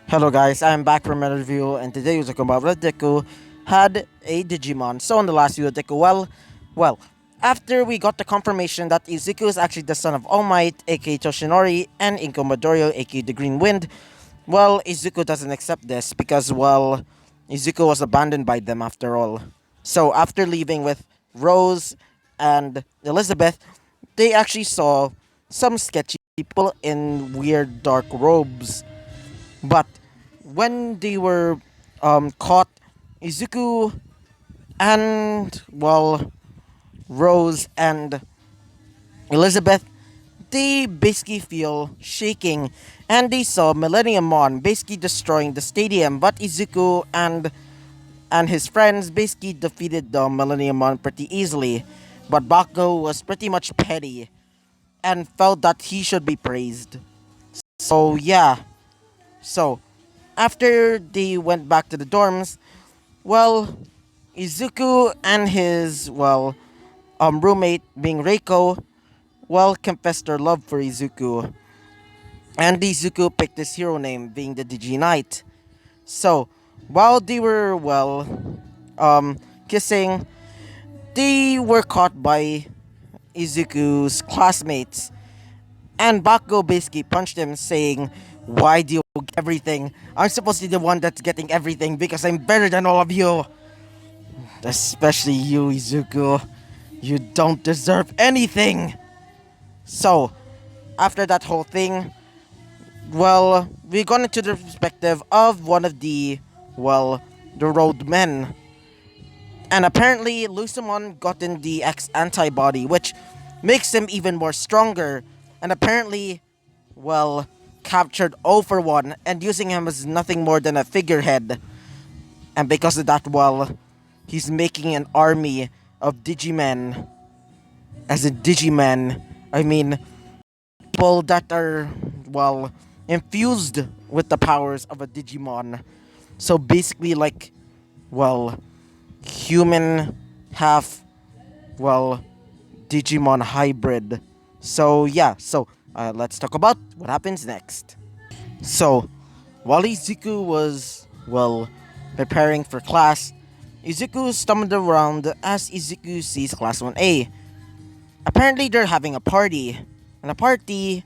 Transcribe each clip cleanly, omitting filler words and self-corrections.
Hello guys, I'm back from another review and today we're talking about Red Deku had a Digimon. So in the last video, Deku, after we got the confirmation that Izuku is actually the son of All Might, aka Toshinori, and Inko Midoriya, aka the Green Wind, Izuku doesn't accept this because, Izuku was abandoned by them after all. So after leaving with Rose and Elizabeth, they actually saw some sketchy people in weird dark robes. But when they were caught, Izuku and Rose and Elizabeth, they basically feel shaking, and they saw Millennium Mon basically destroying the stadium. But Izuku and his friends basically defeated the Millennium Mon pretty easily. But Bakugo was pretty much petty and felt that he should be praised. So yeah, so after they went back to the dorms, well, Izuku and his roommate being Reiko confessed their love for Izuku, and Izuku picked his hero name being the Digi Knight. So while they were kissing, they were caught by Izuku's classmates, and Bakugo basically punched him, saying, "Why do you get everything? I'm supposed to be the one that's getting everything because I'm better than all of you. Especially you, Izuku. You don't deserve anything." So, after that whole thing, we got into the perspective of one of the road men. And apparently, Lucimon got in the X antibody, which makes him even more stronger. And apparently, captured O for 1 and using him as nothing more than a figurehead. And because of that, he's making an army of Digimen. As in Digimen, I mean people that are, infused with the powers of a Digimon. So basically, well, human, half, well, Digimon hybrid. So yeah, let's talk about what happens next. So, while Izuku was, preparing for class, Izuku stumbled around as Izuku sees Class 1A. Apparently, they're having a party. And a party.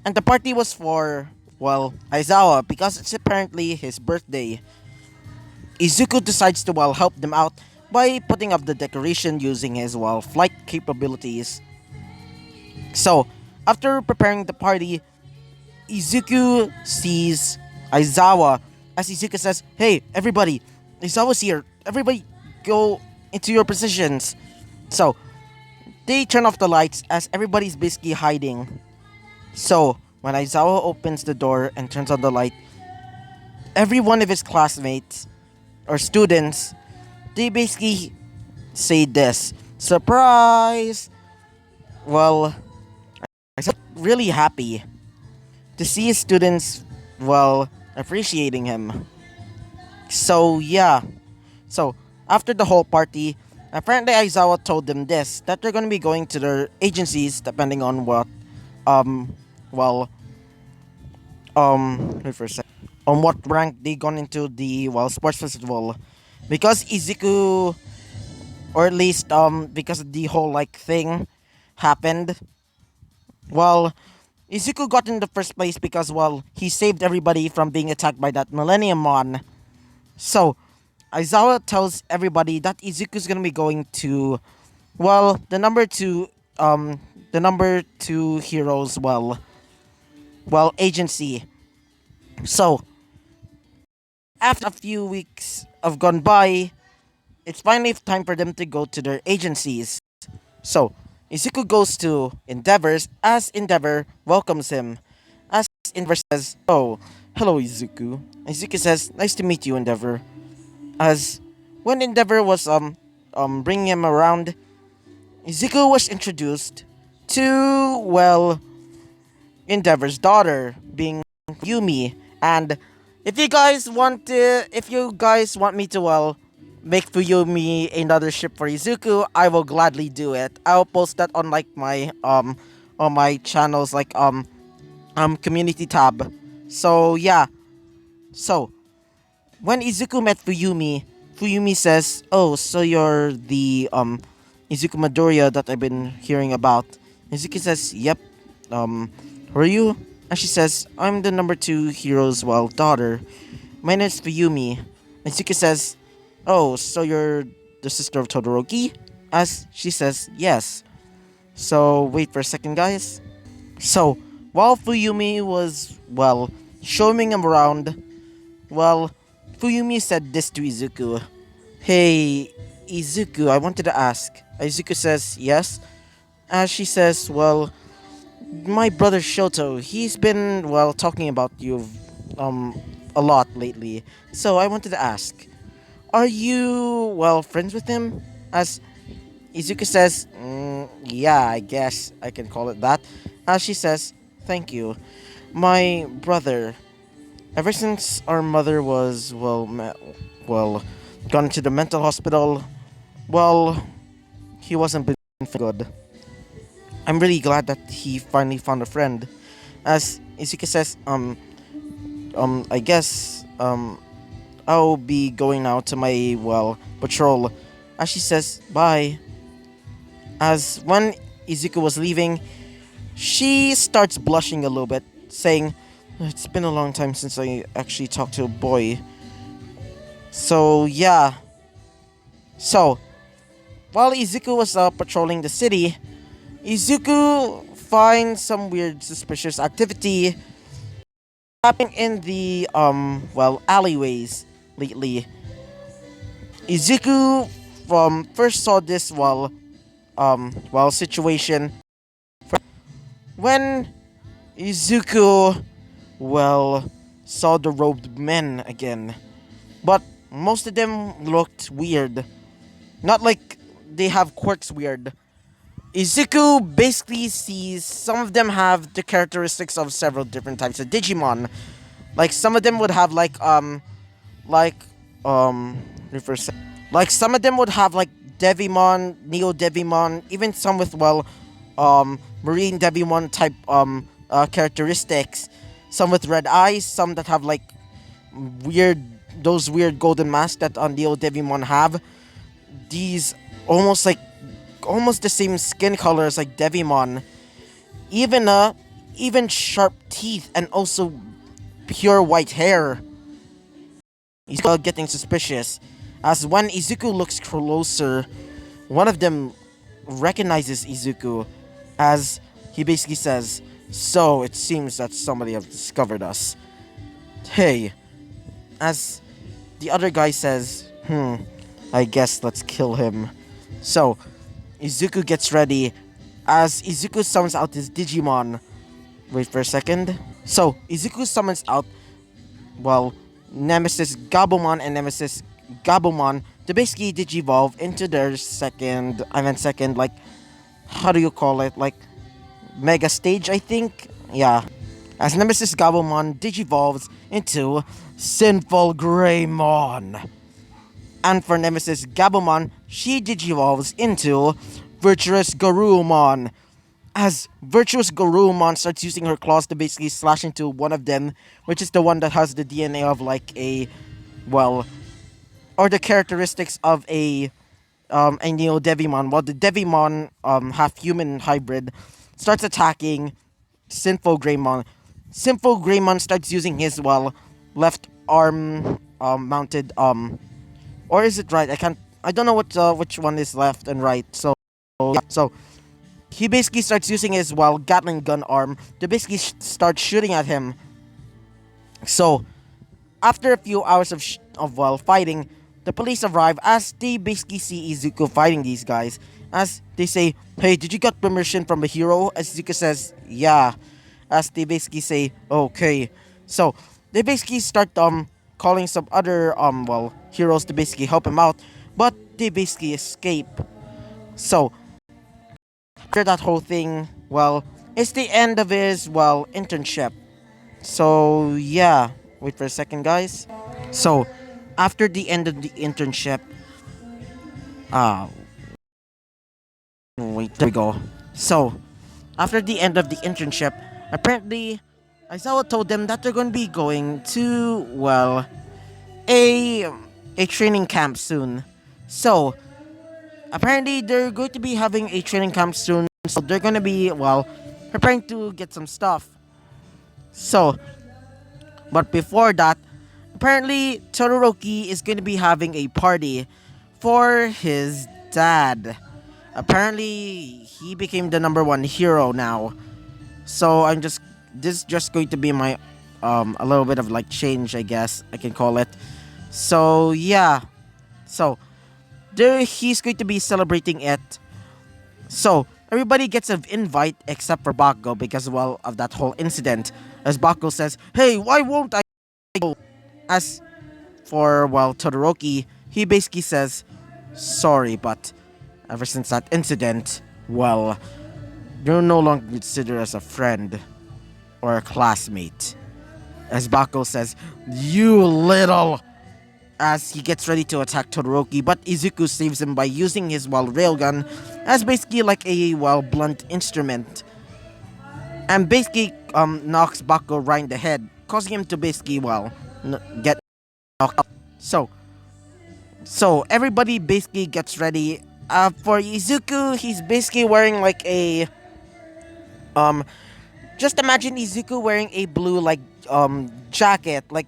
And the party was for, Aizawa, because it's apparently his birthday. Izuku decides to, help them out by putting up the decoration using his, flight capabilities. So, after preparing the party, Izuku sees Aizawa as Izuku says, "Hey, everybody, Aizawa's here. Everybody go into your positions." So, they turn off the lights as everybody's basically hiding. So, when Aizawa opens the door and turns on the light, every one of his classmates or students, they basically say this, "Surprise!" Well, I'm really happy to see his students, appreciating him. So, yeah. So, after the whole party, apparently Aizawa told them this, that they're gonna be going to their agencies depending on um, well, wait for a sec. On what rank they gone into the, sports festival. Because Izuku, or at least, because the whole, thing happened, well, Izuku got in the first place because, he saved everybody from being attacked by that Millennium Mon. So, Aizawa tells everybody that Izuku's gonna be going to, the number two heroes, agency. So, after a few weeks of gone by, it's finally time for them to go to their agencies. So, Izuku goes to Endeavor's as Endeavor welcomes him. As Endeavor says, "Oh, hello Izuku." Izuku says, "Nice to meet you, Endeavor." As when Endeavor was bringing him around, Izuku was introduced to, Endeavor's daughter, being Yumi. And if you guys want me to, make Fuyumi another ship for Izuku, I will gladly do it. I'll post that on my channel's community tab. So yeah. So, when Izuku met Fuyumi, Fuyumi says, "Oh, so you're the Izuku Midoriya that I've been hearing about." Izuku says, "Yep. Who are you?" And she says, "I'm the number two hero's daughter. My name's Fuyumi." Izuku says, "Oh, so you're the sister of Todoroki?" As she says, "Yes." So wait for a second, guys. So while Fuyumi was showing him around, well, Fuyumi said this to Izuku. "Hey, Izuku, I wanted to ask." Izuku says, "Yes." As she says, my brother Shoto, he's been, talking about you, um, a lot lately. So I wanted to ask, are you, friends with him?" As Izuku says, "Yeah, I guess I can call it that." As she says, "Thank you. My brother, ever since our mother was, well, gone to the mental hospital, well, he wasn't been good. I'm really glad that he finally found a friend." As Izuka says, I guess, I'll be going now to my, patrol." As she says, "Bye." As when Izuku was leaving, she starts blushing a little bit, saying, "It's been a long time since I actually talked to a boy." So, yeah. So, while Izuku was patrolling the city, Izuku finds some weird suspicious activity happening in the alleyways lately. Izuku first saw this situation when Izuku well saw the robed men again. But most of them looked weird. Not like they have quirks weird. Izuku basically sees some of them have the characteristics of several different types of Digimon. Like some of them would have like um reverse like some of them would have like Devimon, Neo Devimon, even some with Marine Devimon type characteristics. Some with red eyes, some that have like weird those weird golden masks that Neo Devimon have. These almost like almost the same skin colors like Devimon. Even even sharp teeth and also pure white hair. He's getting suspicious. As when Izuku looks closer, one of them recognizes Izuku as he basically says, "So it seems that somebody has discovered us. Hey," as the other guy says, "I guess let's kill him." So Izuku gets ready as Izuku summons out his Digimon. Wait for a second. So Izuku summons out well, Nemesis Gabumon and Nemesis Gabumon to basically digivolve into their second, like, how do you call it? Like, mega stage, I think? Yeah. As Nemesis Gabumon digivolves into Sinful Greymon. And for Nemesis Gabumon, she digivolves into Virtuous Garurumon. As Virtuous Garurumon starts using her claws to basically slash into one of them, which is the one that has the DNA of like well, or the characteristics of a Neo Devimon. While the Devimon half human hybrid starts attacking Sinful Greymon. Sinful Greymon starts using his left arm mounted or is it right? I don't know which one is left and right. So yeah. So he basically starts using his Gatling gun arm to basically start shooting at him. So after a few hours of fighting, the police arrive as they basically see Izuku fighting these guys. As they say, "Hey, did you get permission from the hero?" As Izuku says, "Yeah." As they basically say, "Okay." So they basically start calling some other heroes to basically help him out, but they basically escape. So after that whole thing, it's the end of his internship. So yeah, wait for a second, guys. So after the end of the internship, uh, wait, there we go. So after the end of the internship, apparently Aizawa told them that they're going to be going to, well, a a training camp soon. So apparently they're going to be having a training camp soon. So they're going to be, well, preparing to get some stuff. So, but before that, apparently Todoroki is going to be having a party for his dad. Apparently he became the number one hero now. So I'm just this is just going to be my a little bit of like change, I guess I can call it. So yeah. So there he's going to be celebrating it. So everybody gets an invite except for Bakugo because well of that whole incident. As Bakugo says, "Hey, why won't I go?" As for well Todoroki, he basically says, "Sorry, but ever since that incident, well, you're no longer considered as a friend or a classmate." As Bakugo says, "You little," as he gets ready to attack Todoroki, but Izuku saves him by using his well railgun as basically like a well blunt instrument, and basically knocks Bakugo right in the head, causing him to basically well get knocked out. So everybody basically gets ready. For Izuku, he's basically wearing like a um. Just imagine Izuku wearing a blue like jacket, like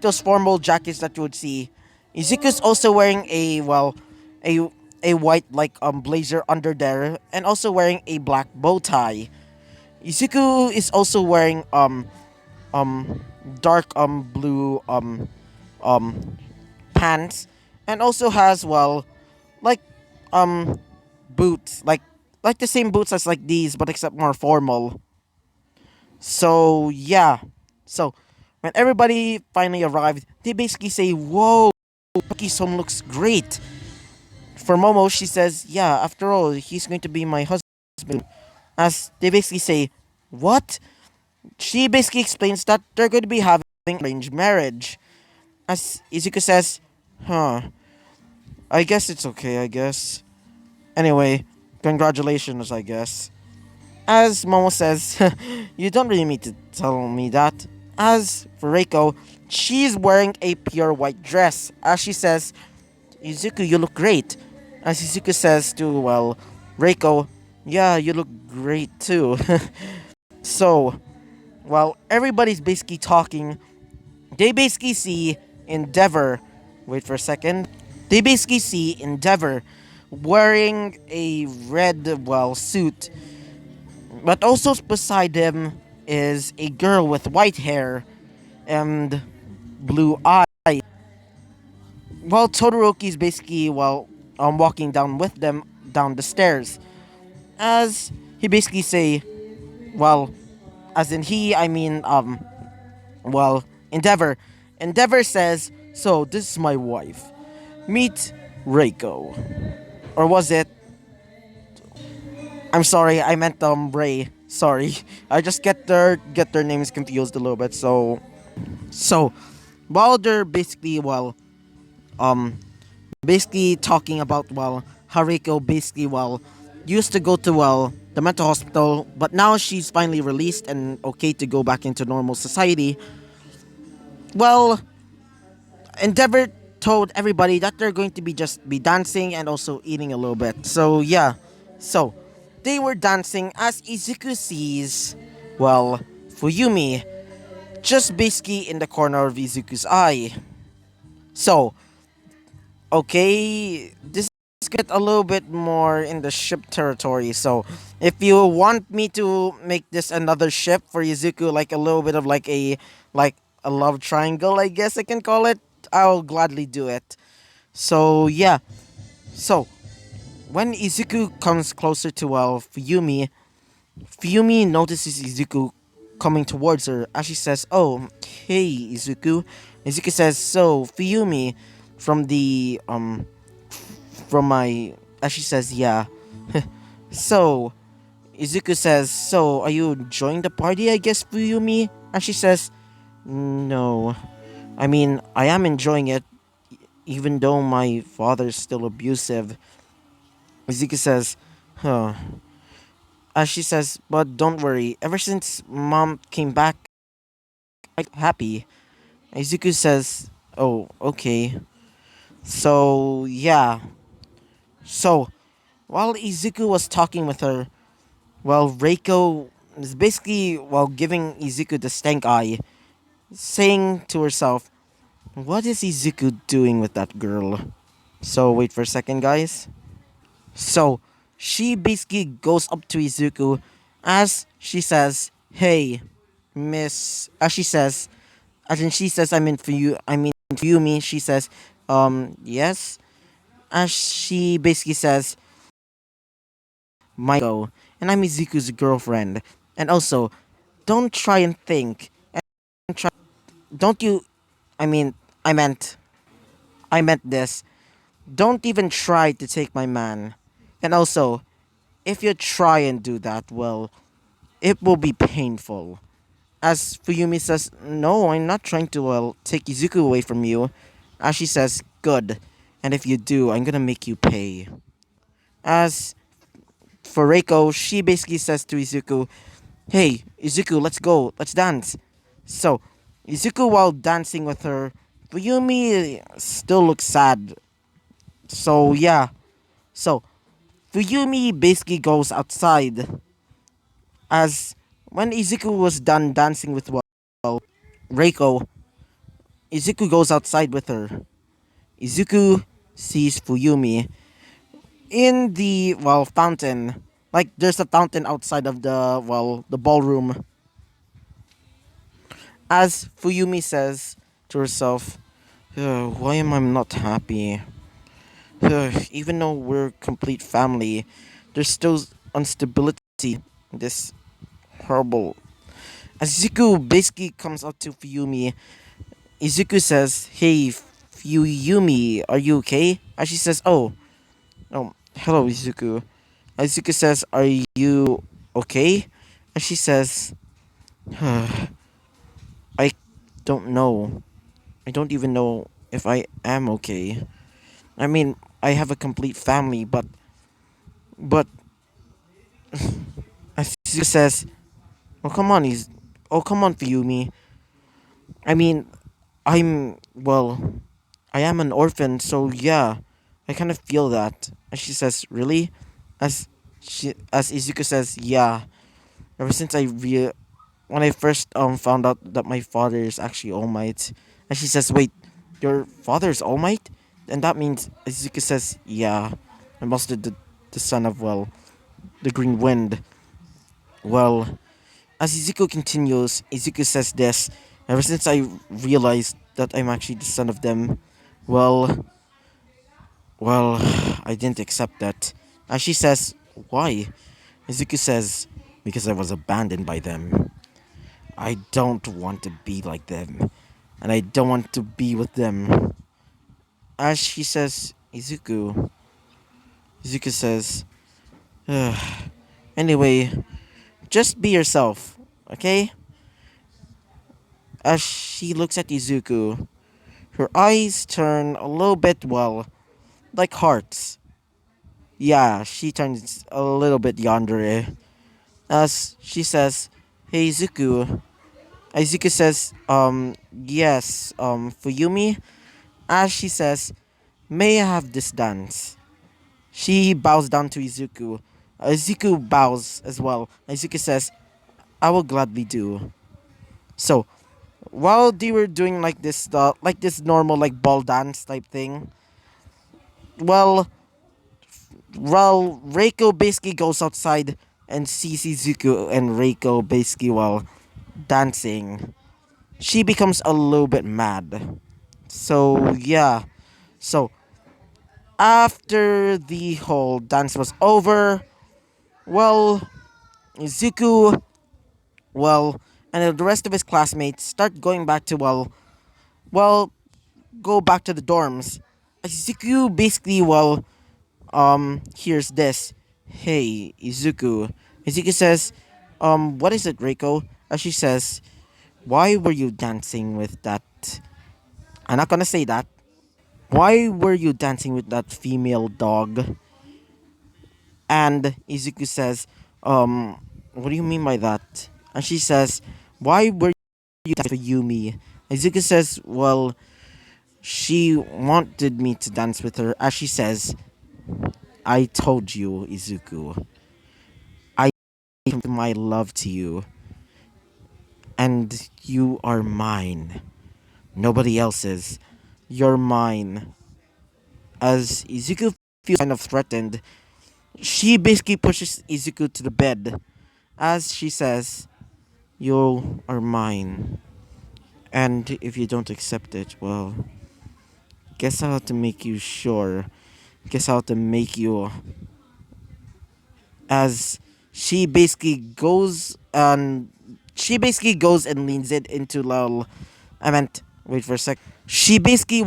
those formal jackets that you would see. Izuku's also wearing a well, a a white like blazer under there, and also wearing a black bow tie. Izuku is also wearing um dark blue um pants, and also has well like um boots like the same boots as like these, but except more formal. So yeah, so when everybody finally arrived, they basically say, "Whoa, Toki's home looks great." For Momo, she says, "Yeah, after all, he's going to be my husband." As they basically say, "What?" She basically explains that they're going to be having arranged marriage. As Izuku says, "Huh, I guess it's okay, I guess. Anyway, congratulations, I guess." As Momo says, "You don't really need to tell me that." As for Reiko, she's wearing a pure white dress. As she says, "Izuku, you look great." As Izuku says to, well, Reiko, "Yeah, you look great too." So, while everybody's basically talking, they basically see Endeavor. Wait for a second. They basically see Endeavor wearing a red, well, suit. But also beside him is a girl with white hair and blue eyes. While Todoroki is basically, well, walking down with them down the stairs. As he basically say, well, as in he, I mean, well, Endeavor. Endeavor says, "So, this is my wife. Meet Reiko." Or was it? I'm sorry, I meant Ray. Sorry. I just get their names confused a little bit. So while they're basically well um basically talking about well Hariko basically well used to go to well the mental hospital, but now she's finally released and okay to go back into normal society. Well, Endeavor told everybody that they're going to be just be dancing and also eating a little bit. So yeah. So they were dancing as Izuku sees well Fuyumi just basically in the corner of Izuku's eye. So okay, this get a little bit more in the ship territory. So if you want me to make this another ship for Izuku, like a little bit of like a love triangle, I guess I can call it, I'll gladly do it. So yeah. So when Izuku comes closer to well Fuyumi, Fuyumi notices Izuku coming towards her as she says, "Oh, hey Izuku." Izuku says, "So Fuyumi, from the from my," as she says, "Yeah." So Izuku says, "So are you enjoying the party, I guess, Fuyumi?" And she says, "No. I mean, I am enjoying it, even though my father's still abusive." Izuku says, "Huh." As she says, "But don't worry, ever since mom came back quite happy. Izuku says, "Oh, okay." So yeah. So while Izuku was talking with her, well, Reiko is basically while giving Izuku the stank eye, saying to herself, "What is Izuku doing with that girl?" So wait for a second, guys. So she basically goes up to Izuku as she says, "Hey, Miss," as she says, as in she says, "I mean for you, I mean for you, me." She says, yes." As she basically says, "My go, and I'm Izuku's girlfriend, and also, don't try and think, and try, don't you? I mean, I meant, I meant this. Don't even try to take my man, and also, if you try and do that, well, it will be painful." As Fuyumi says, "No, I'm not trying to, well, take Izuku away from you." As she says, "Good. And if you do, I'm gonna make you pay." As for Reiko, she basically says to Izuku, "Hey, Izuku, let's go. Let's dance." So, Izuku, while dancing with her, Fuyumi still looks sad. So, yeah. So, Fuyumi basically goes outside. As when Izuku was done dancing with, well, Reiko, Izuku goes outside with her. Izuku sees Fuyumi in the, well, fountain. Like there's a fountain outside of the, well, the ballroom. As Fuyumi says to herself, why am I not happy? Even though we're complete family, there's still instability in this horrible." As Izuku basically comes up to Fuyumi, Izuku says, "Hey, Fuyumi, are you okay?" As she says, "Oh, hello, Izuku." Izuku says, "Are you okay?" And she says, "I don't know. I don't even know if I am okay. I mean, I have a complete family, but." Izuku says, "Oh come on, come on, Fuyumi. I mean, I'm, well, I am an orphan, so yeah, I kind of feel that." And she says, "Really?" As Izuku says, "Yeah. Ever since when I first found out that my father is actually All Might." And she says, "Wait, your father is All Might?" And that means Izuku says, "Yeah, I'm also the son of, well, the Green Wind." Well, as Izuku continues, Izuku says this: "Ever since I realized that I'm actually the son of them, well, well, I didn't accept that." And she says, "Why?" Izuku says, "Because I was abandoned by them. I don't want to be like them, and I don't want to be with them." As she says, Izuku says, "Ugh. Anyway, just be yourself, okay?" As she looks at Izuku, her eyes turn a little bit, well, like hearts. Yeah, she turns a little bit yandere. As she says, "Hey, Izuku." Izuku says, yes, Fuyumi." As she says, "May I have this dance?" She bows down to Izuku. Izuku bows as well. Izuku says, "I will gladly do." So, while they were doing like this normal like ball dance type thing, well, Reiko basically goes outside and sees Izuku and Reiko basically while dancing. She becomes a little bit mad. So yeah. So after the whole dance was over, well, Izuku, well, and the rest of his classmates start going back to, well, go back to the dorms. Izuku basically, well, hears this. "Hey, Izuku." Izuku says, "What is it, Reiko?" As she says, "Why were you dancing with that?" I'm not gonna say that. "Why were you dancing with that female dog?" And Izuku says, "What do you mean by that?" And she says, "Why were you dance for Yumi? Izuku says, well, she wanted me to dance with her. As she says, I told you, Izuku. I gave my love to you, and you are mine. Nobody else's. You're mine. As Izuku feels kind of threatened, she basically pushes Izuku to the bed. As she says, you are mine. And if you don't accept it, well, guess I'll have to make you sure. Guess I'll have to make you. As she basically goes and leans it into Lol. I meant, wait for a sec. She basically,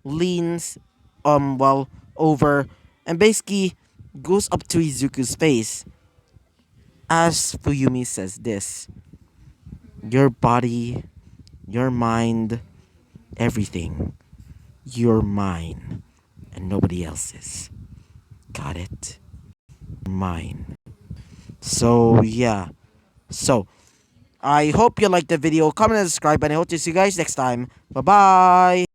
leans, over, and basically goes up to Izuku's face. As Fuyumi says this, your body, your mind, everything, you're mine, and nobody else's. Got it? Mine. So, yeah. So, I hope you liked the video. Comment and subscribe, and I hope to see you guys next time. Bye bye.